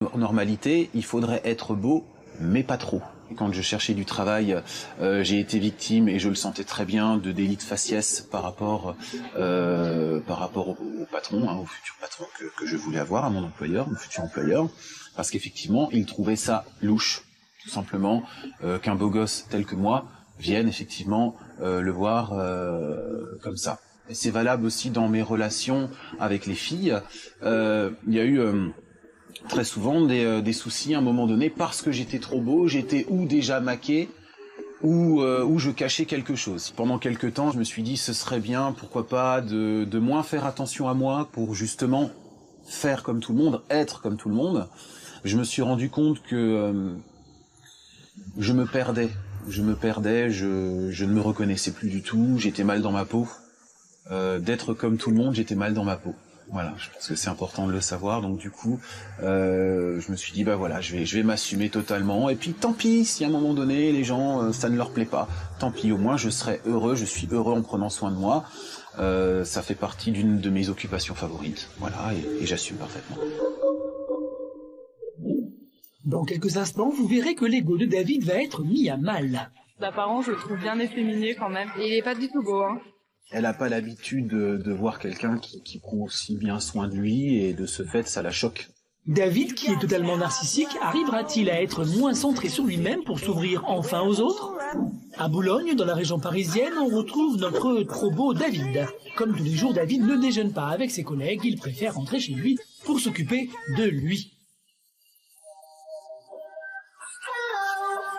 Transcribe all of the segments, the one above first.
En normalité, il faudrait être beau, mais pas trop. Quand je cherchais du travail, j'ai été victime, et je le sentais très bien, de délits de faciès par rapport au patron, au futur patron que je voulais avoir, à mon futur employeur, parce qu'effectivement, il trouvait ça louche, tout simplement, qu'un beau gosse tel que moi vienne effectivement le voir comme ça. Et c'est valable aussi dans mes relations avec les filles. Il y a eu très souvent des soucis à un moment donné parce que j'étais trop beau, j'étais ou déjà maqué ou je cachais quelque chose. Pendant quelque temps, je me suis dit ce serait bien, pourquoi pas, de moins faire attention à moi pour justement faire comme tout le monde, être comme tout le monde. Je me suis rendu compte que je me perdais, je ne me reconnaissais plus du tout, j'étais mal dans ma peau. D'être comme tout le monde, j'étais mal dans ma peau. Voilà, je pense que c'est important de le savoir. Donc du coup, je me suis dit, bah voilà, je vais m'assumer totalement. Et puis tant pis, si à un moment donné, les gens, ça ne leur plaît pas. Tant pis, au moins je serai heureux, je suis heureux en prenant soin de moi. Ça fait partie d'une de mes occupations favorites. Voilà, et j'assume parfaitement. Dans quelques instants, vous verrez que l'ego de David va être mis à mal. D'apparence, je le trouve bien efféminé quand même. Et il est pas du tout beau, hein. Elle n'a pas l'habitude de voir quelqu'un qui prend aussi bien soin de lui, et de ce fait, ça la choque. David, qui est totalement narcissique, arrivera-t-il à être moins centré sur lui-même pour s'ouvrir enfin aux autres? À Boulogne, dans la région parisienne, on retrouve notre trop beau David. Comme tous les jours, David ne déjeune pas avec ses collègues, il préfère rentrer chez lui pour s'occuper de lui.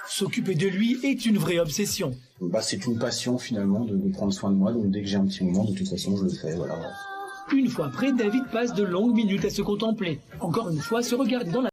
S'occuper de lui est une vraie obsession. C'est une passion finalement de prendre soin de moi, donc dès que j'ai un petit moment, de toute façon je le fais, voilà. Une fois prêt, David passe de longues minutes à se contempler. Encore une fois, se regarder dans la